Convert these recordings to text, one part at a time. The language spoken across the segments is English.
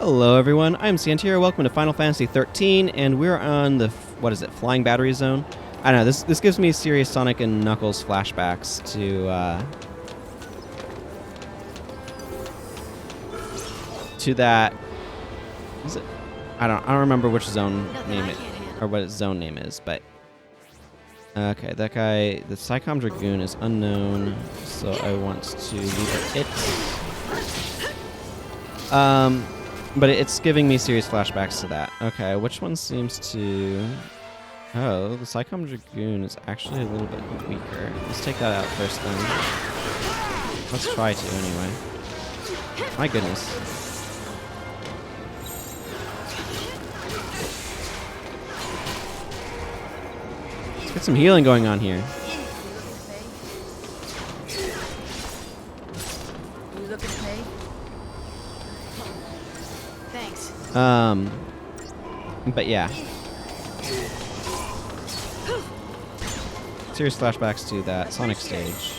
Hello everyone, I'm Sientir. Welcome to Final Fantasy XIII, and we're on the, what is it, Flying Battery Zone? I don't know, this gives me serious Sonic and Knuckles flashbacks to that, is it? I don't remember which zone name it, or what its zone name is, but okay, that guy, the Psychom Dragoon is unknown, so I want to leave it. But it's giving me serious flashbacks to that. Okay, which one seems to... Oh, the Psychom Dragoon is actually a little bit weaker. Let's take that out first then. Let's try to anyway. My goodness. Let's get some healing going on here. But yeah. Serious flashbacks to that Sonic stage.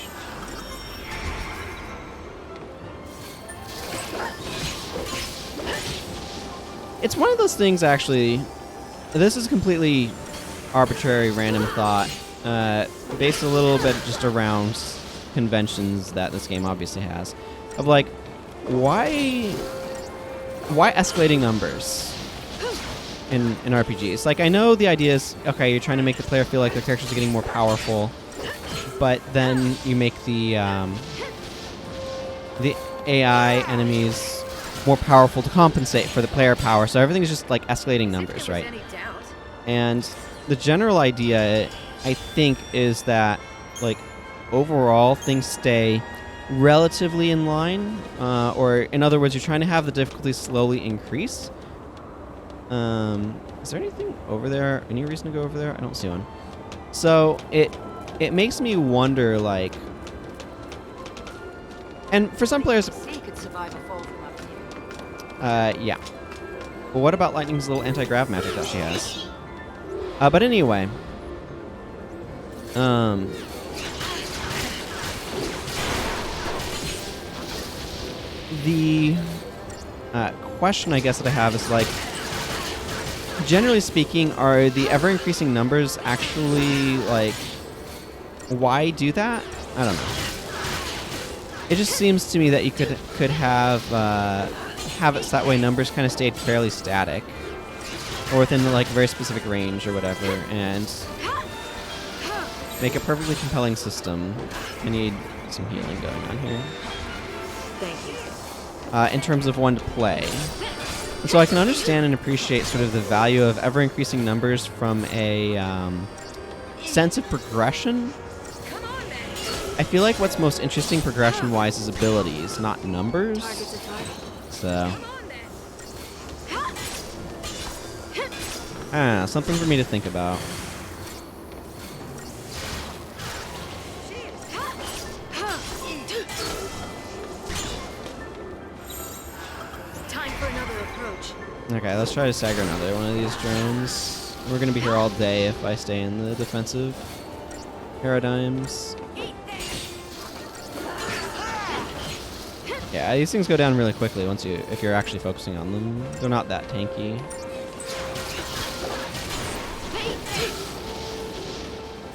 It's one of those things, actually. This is a completely arbitrary, random thought, based a little bit just around conventions that this game obviously has. Of like, why escalating numbers in RPGs? Like, I know the idea is, okay, you're trying to make the player feel like their characters are getting more powerful, but then you make the AI enemies more powerful to compensate for the player power, so everything is just like escalating numbers, right? And the general idea, I think, is that like overall things stay relatively in line, or in other words, you're trying to have the difficulty slowly increase. Is there anything over there? Any reason to go over there? I don't see one. So it makes me wonder, like, and for some players, yeah. Well, what about Lightning's little anti-grav magic that she has? But anyway, the question I guess that I have is, like, generally speaking, are the ever-increasing numbers actually, like, why do that? I don't know. It just seems to me that you could have it so that way numbers kind of stayed fairly static, or within like a very specific range or whatever, and make a perfectly compelling system. I need some healing going on here. Thank you. In terms of one to play. And so I can understand and appreciate sort of the value of ever-increasing numbers from a sense of progression. I feel like what's most interesting progression-wise is abilities, not numbers. So, I don't know, something for me to think about. Okay, let's try to stagger another one of these drones. We're going to be here all day if I stay in the defensive paradigms. Yeah, these things go down really quickly if you're actually focusing on them. They're not that tanky.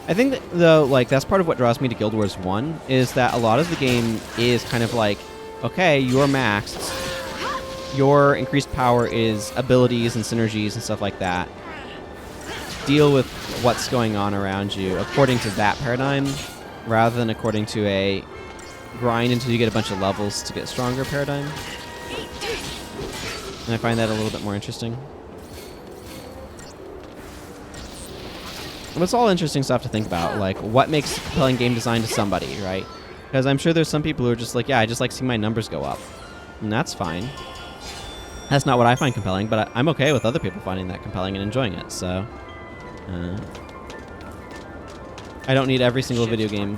I think that, though, like, that's part of what draws me to Guild Wars 1, is that a lot of the game is kind of like, okay, you're maxed. Your increased power is abilities and synergies and stuff like that. Deal with what's going on around you according to that paradigm, rather than according to a grind until you get a bunch of levels to get stronger paradigm. And I find that a little bit more interesting. But it's all interesting stuff to think about, like what makes compelling game design to somebody, right? Because I'm sure there's some people who are just like, yeah, I just like seeing my numbers go up. And that's fine. That's not what I find compelling, but I'm okay with other people finding that compelling and enjoying it, so... I don't need every single video game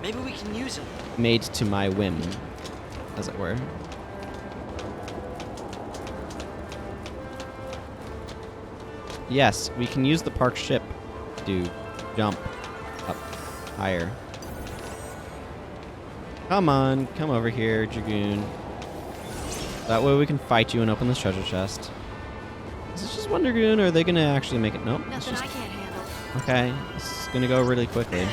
Maybe we can use them. Made to my whim, as it were. Yes, we can use the park ship to jump up higher. Come on, come over here, Dragoon. That way we can fight you and open this treasure chest. Is this just one Dragoon, or are they going to actually make it? Nope. It's Nothing just, I can't handle. okay, this is going to go really quickly.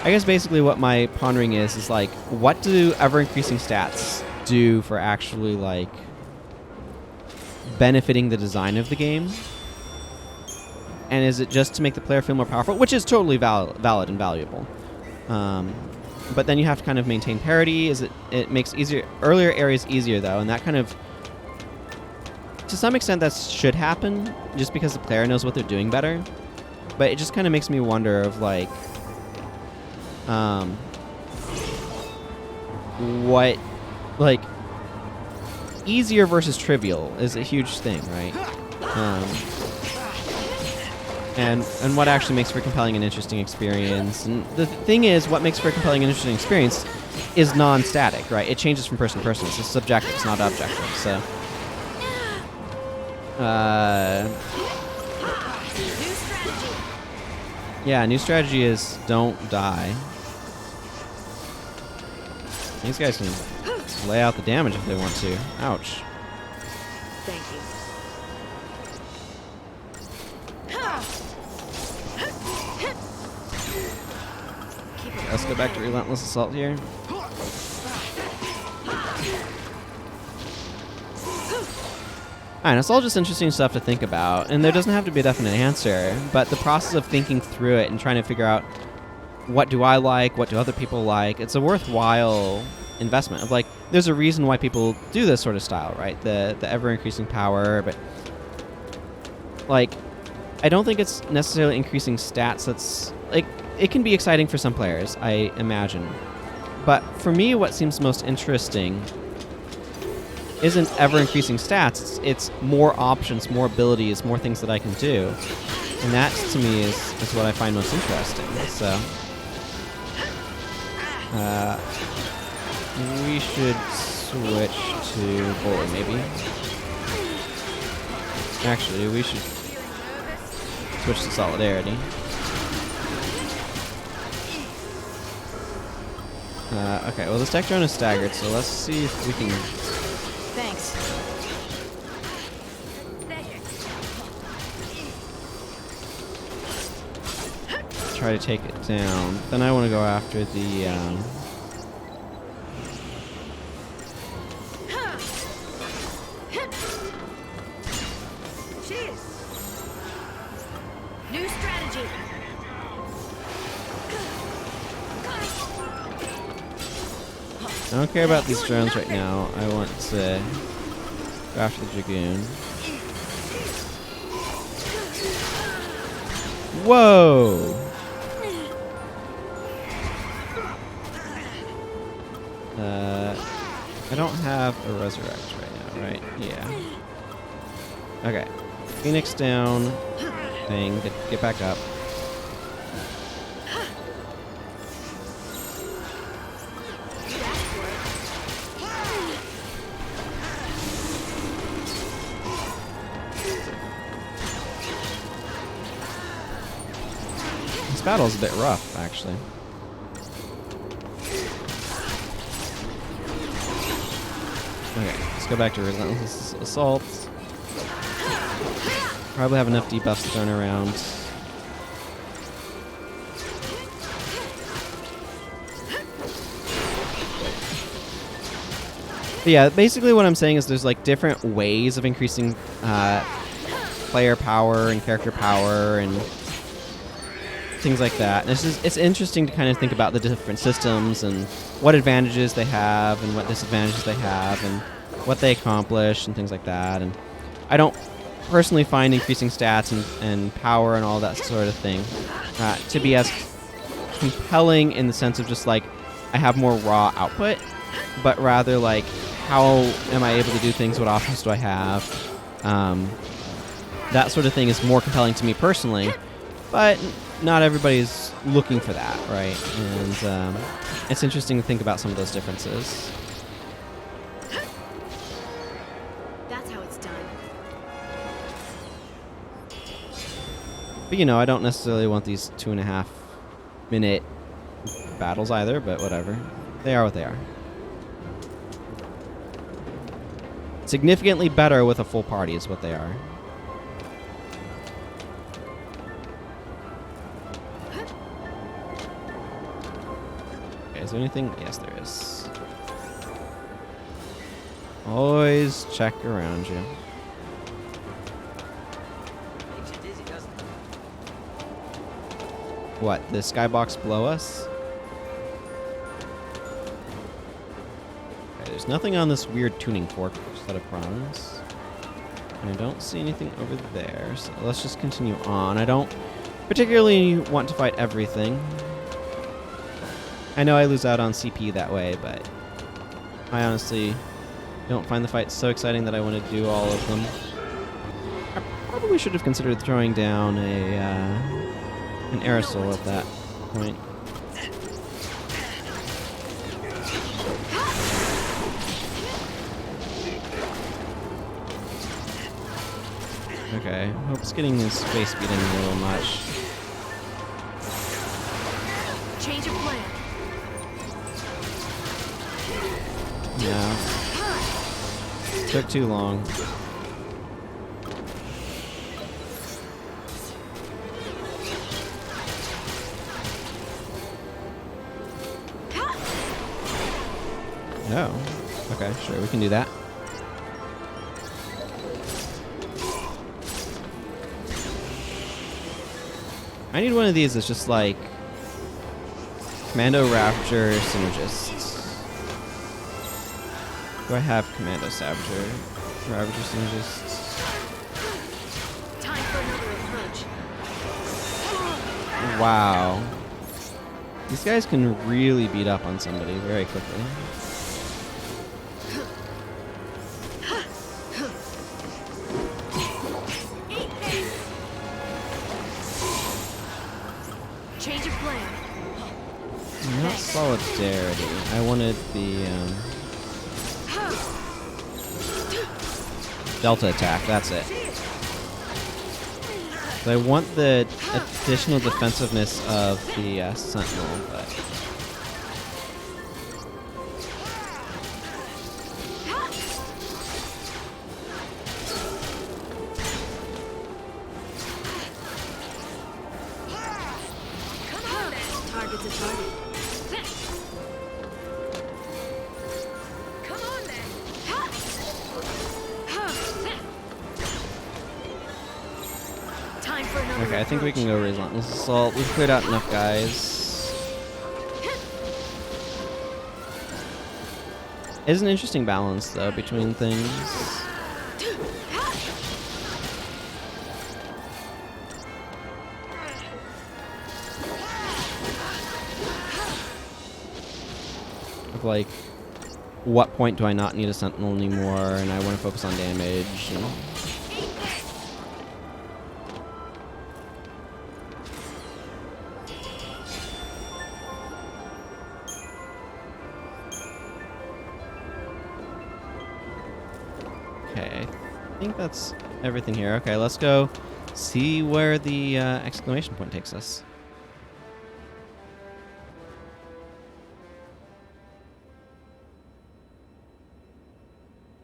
I guess basically what my pondering is like, what do ever-increasing stats do for actually, like, benefiting the design of the game? And is it just to make the player feel more powerful? Which is totally valid and valuable. But then you have to kind of maintain parity. It makes earlier areas easier, though, and that kind of, to some extent, that should happen, just because the player knows what they're doing better. But it just kind of makes me wonder of, like, what, like, easier versus trivial is a huge thing, right? And what actually makes for a compelling and interesting experience. And the thing is, what makes for a compelling and interesting experience is non-static, right? It changes from person to person. It's subjective, it's not objective. So, yeah, new strategy is don't die. These guys can lay out the damage if they want to. Ouch. Thank you. Let's go back to relentless assault here. Alright, it's all just interesting stuff to think about, and there doesn't have to be a definite answer, but the process of thinking through it and trying to figure out what do I like, what do other people like, it's a worthwhile investment of, like, there's a reason why people do this sort of style, right? The ever-increasing power, but, like, I don't think it's necessarily increasing stats that's, like, it can be exciting for some players, I imagine. But for me, what seems most interesting isn't ever-increasing stats. It's more options, more abilities, more things that I can do. And that, to me, is what I find most interesting. So, we should switch to bully, maybe. Actually, we should switch to solidarity. Okay, well, this tech drone is staggered, so let's see if we can... Thanks. try to take it down. Then I want to go after the... New strategy. I don't care about these drones right now. I want to go after the Dragoon. Whoa! I don't have a resurrect right now, right? Yeah. Okay. Phoenix down. Thing. Get back up. This battle's a bit rough, actually. Okay, let's go back to relentless assault. Probably have enough debuffs thrown around. But yeah, basically what I'm saying is there's, like, different ways of increasing player power and character power and things like that. And it's interesting to kind of think about the different systems and what advantages they have and what disadvantages they have and what they accomplish and things like that. And I don't personally find increasing stats and power and all that sort of thing to be as compelling in the sense of just, like, I have more raw output, but rather, like, how am I able to do things? What options do I have? That sort of thing is more compelling to me personally, but not everybody's looking for that, right? And it's interesting to think about some of those differences. But, I don't necessarily want these 2.5-minute battles either, but whatever. They are what they are. Significantly better with a full party is what they are. Okay, is there anything? Yes, there is. Always check around you. What, the skybox below us? Okay, there's nothing on this weird tuning fork set of prongs. And I don't see anything over there, so let's just continue on. I don't particularly want to fight everything. I know I lose out on CP that way, but I honestly don't find the fight so exciting that I want to do all of them. I probably should have considered throwing down an aerosol at that point. Okay, hope it's getting his face beaten a little much. Change of plan. Yeah. Took too long. No. Okay, sure, we can do that. I need one of these that's just like Commando Ravager Synergists. Do I have Commando Ravager Synergists? Time for another approach. Wow. These guys can really beat up on somebody very quickly. Change of plan. Not solidarity. I wanted the Delta attack. That's it. So I want the additional defensiveness of the Sentinel, but Target's a target. Come on then. Time for another okay, I think we approach. can go Relentless Assault. We've cleared out enough guys. It's an interesting balance, though, between things. Of like, what point do I not need a Sentinel anymore, and I want to focus on damage. And okay, I think that's everything here. Okay, let's go see where the exclamation point takes us.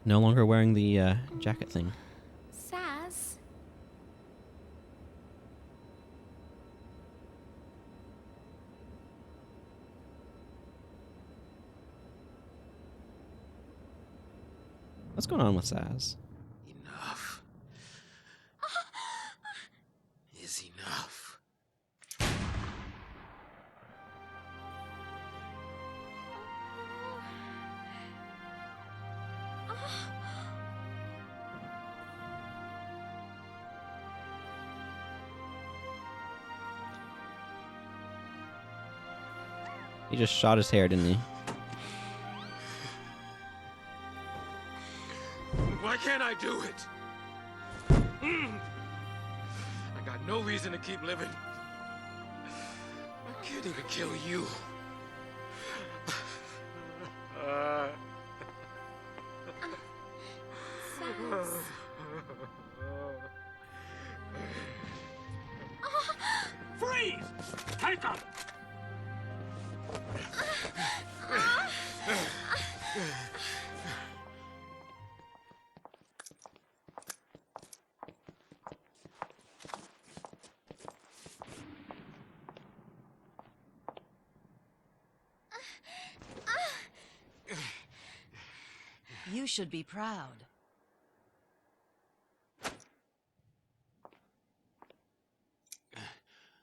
No longer wearing the jacket thing. Sazh. What's going on with Sazh? Enough is enough. He just shot his hair, didn't he? Why can't I do it? I got no reason to keep living. I can't even kill you. Sazh. weiter! You should be proud.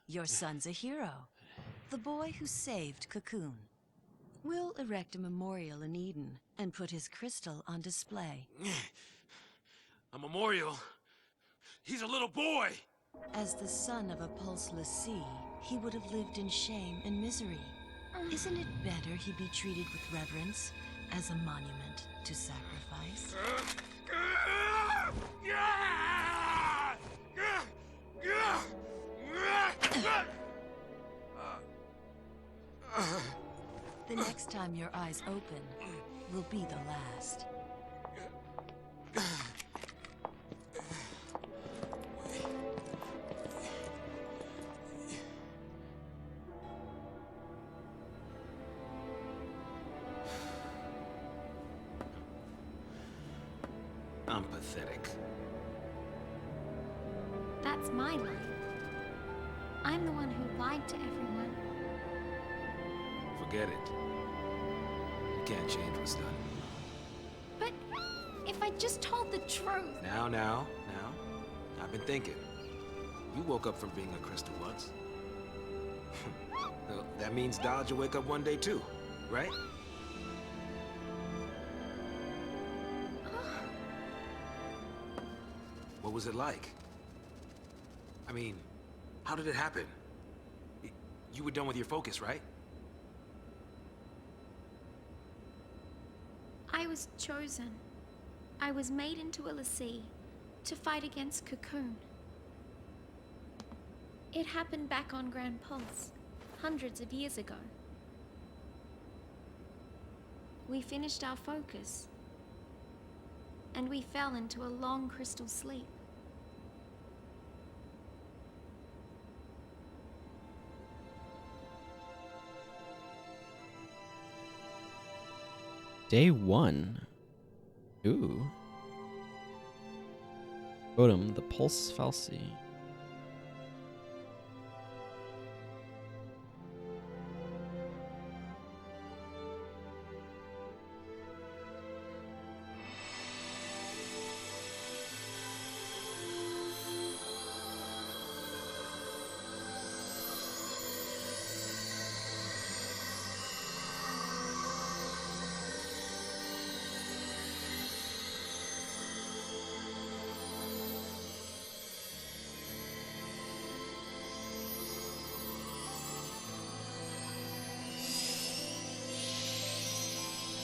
Your son's a hero. The boy who saved Cocoon. We'll erect a memorial in Eden and put his crystal on display. A memorial? He's a little boy! As the son of a pulseless sea, he would have lived in shame and misery. Isn't it better he be treated with reverence as a monument to sacrifice? The next time your eyes open will be the last. I'm pathetic. That's my line. I'm the one who lied to everyone. Forget it. You can't change what's done. But if I just told the truth... Now. I've been thinking. You woke up from being a crystal once. Well, that means Dodge will wake up one day too, right? What was it like? I mean, how did it happen? You were done with your focus, right? I was chosen. I was made into a lassie to fight against Cocoon. It happened back on Grand Pulse, hundreds of years ago. We finished our focus, and we fell into a long crystal sleep. Day 1. Ooh. Totem, the Pulse Falsi.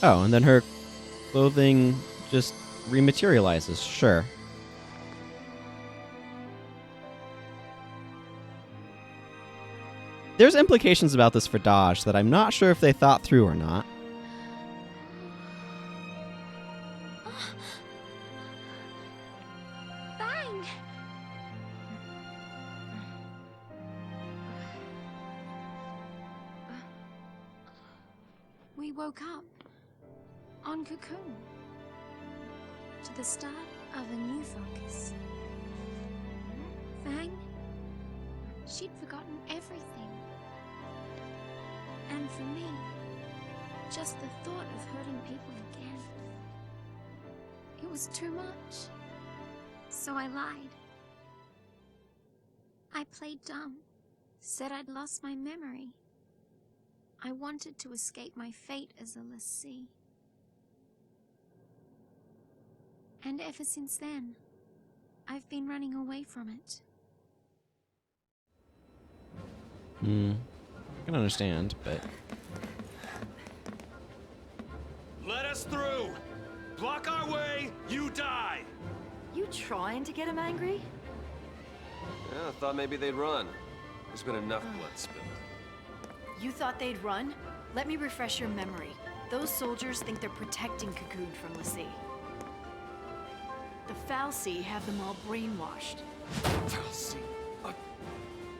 Oh, and then her clothing just rematerializes. Sure. There's implications about this for Dodge that I'm not sure if they thought through or not. Bang! We woke up on Cocoon to the start of a new focus. Fang, she'd forgotten everything. And for me, just the thought of hurting people again, it was too much. So I lied. I played dumb, said I'd lost my memory. I wanted to escape my fate as a lassie. And ever since then, I've been running away from it. I can understand, but... Let us through! Block our way, you die! You trying to get him angry? Yeah, I thought maybe they'd run. There's been enough blood spilled. You thought they'd run? Let me refresh your memory. Those soldiers think they're protecting Cocoon from Lassie. The Falsi have them all brainwashed. Falsi?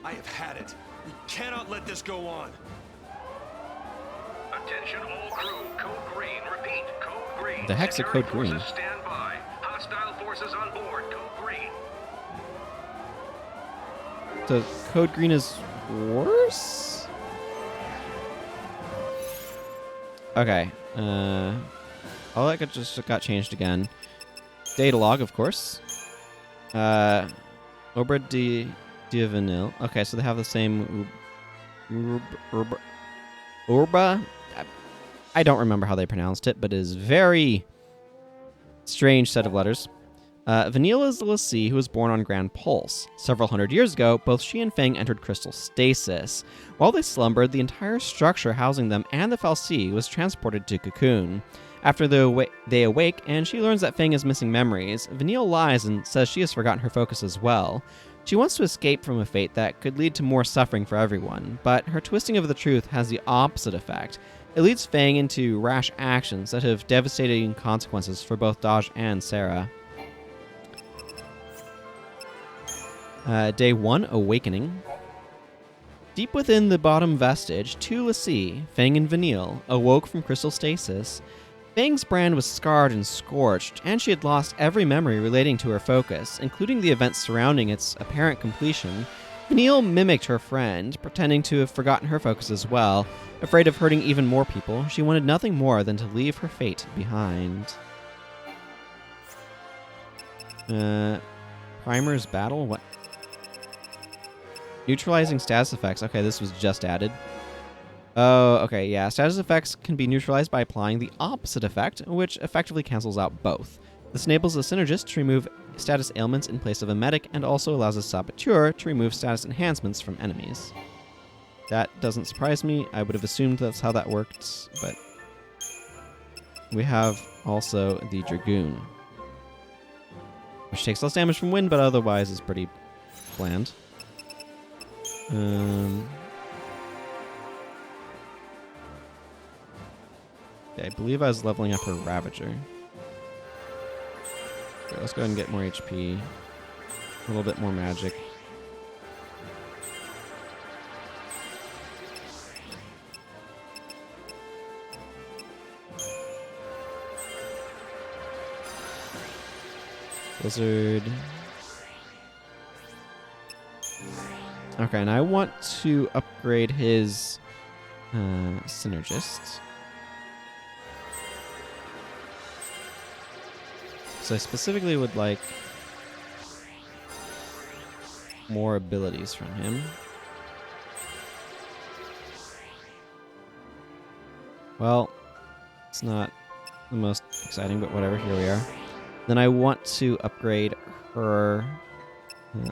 I have had it. We cannot let this go on. Attention all crew. Code green. Repeat. Code green. The heck's a code Security green? forces stand by. Hostile forces on board. Code green. So code green is worse? Okay. All that just got changed again. Data log, of course. Obra de Vanille. Okay, so they have the same Urba. I don't remember how they pronounced it, but it is very strange set of letters. Vanille is the lessee who was born on Grand Pulse. Several hundred years ago, both she and Fang entered crystal stasis. While they slumbered, the entire structure housing them and the Fal'Cie was transported to Cocoon. After they awake, and she learns that Fang is missing memories, Vanille lies and says she has forgotten her focus as well. She wants to escape from a fate that could lead to more suffering for everyone, but her twisting of the truth has the opposite effect. It leads Fang into rash actions that have devastating consequences for both Sazh and Sarah. Day 1, Awakening. Deep within the bottom vestige, two lessee, Fang and Vanille, awoke from crystal stasis. Fang's brand was scarred and scorched, and she had lost every memory relating to her focus, including the events surrounding its apparent completion. Vanille mimicked her friend, pretending to have forgotten her focus as well. Afraid of hurting even more people, she wanted nothing more than to leave her fate behind. Primer's Battle? What? Neutralizing status effects. Okay, this was just added. Oh, okay, yeah. Status effects can be neutralized by applying the opposite effect, which effectively cancels out both. This enables the synergist to remove status ailments in place of a medic, and also allows the saboteur to remove status enhancements from enemies. That doesn't surprise me. I would have assumed that's how that worked, but... We have also the Dragoon, which takes less damage from wind, but otherwise is pretty bland. I believe I was leveling up her Ravager. Okay, let's go ahead and get more HP. A little bit more magic. Blizzard. Okay, and I want to upgrade his synergist. So I specifically would like more abilities from him. Well, it's not the most exciting, but whatever, here we are. Then I want to upgrade her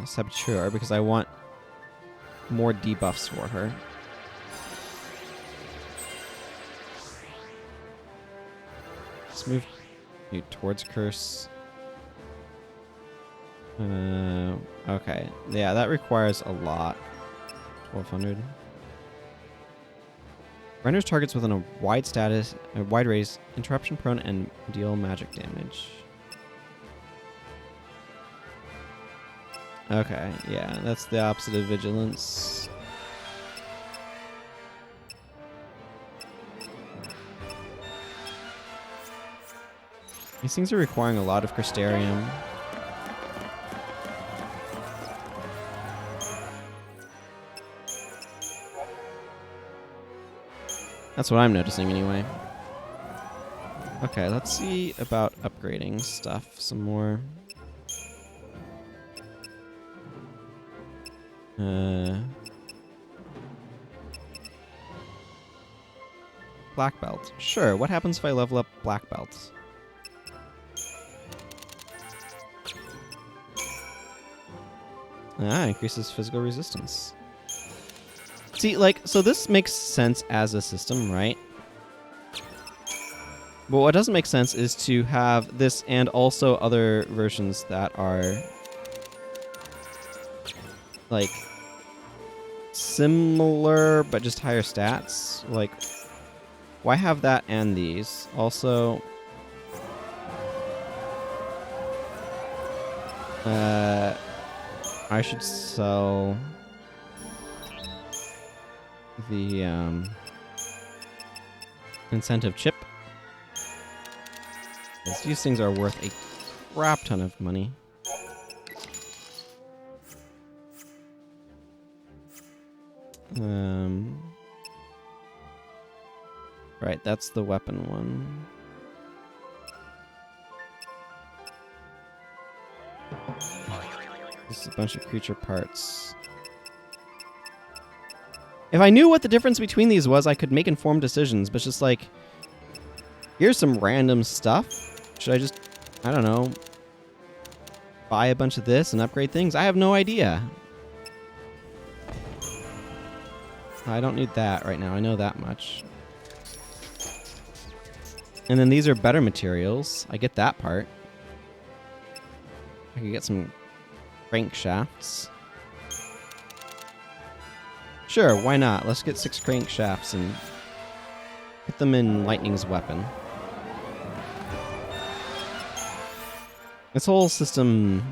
Saboteur because I want more debuffs for her. Let's move you towards Curse. Okay. Yeah, that requires a lot. 1200. Renders targets within a wide radius, interruption prone, and deal magic damage. Okay, yeah, that's the opposite of vigilance. These things are requiring a lot of Crystarium. That's what I'm noticing anyway. Okay, let's see about upgrading stuff some more. Black belt. Sure, what happens if I level up black belts? Increases physical resistance. See, like, so this makes sense as a system, right? But what doesn't make sense is to have this and also other versions that are like similar but just higher stats. Like, why have that and these? Also, I should sell the incentive chip. These things are worth a crap ton of money. Right, that's the weapon one. This is a bunch of creature parts. If I knew what the difference between these was, I could make informed decisions, but it's just like, here's some random stuff. Should I just, I don't know, buy a bunch of this and upgrade things? I have no idea. I don't need that right now. I know that much. And then these are better materials. I get that part. I could get some crankshafts. Sure, why not? Let's get 6 crankshafts and put them in Lightning's weapon. This whole system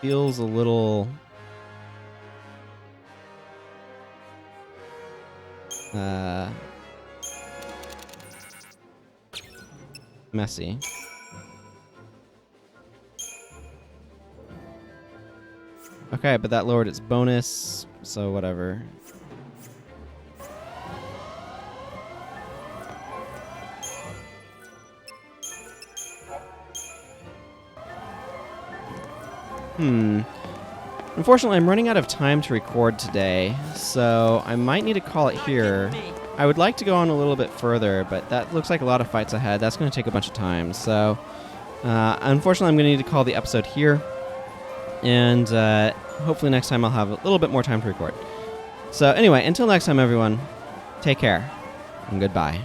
feels a little messy. Okay, but that lowered its bonus, so whatever. Unfortunately, I'm running out of time to record today, so I might need to call it here. I would like to go on a little bit further, but that looks like a lot of fights ahead. That's going to take a bunch of time, so unfortunately, I'm going to need to call the episode here, and hopefully next time I'll have a little bit more time to record. So anyway, until next time, everyone, take care, and goodbye.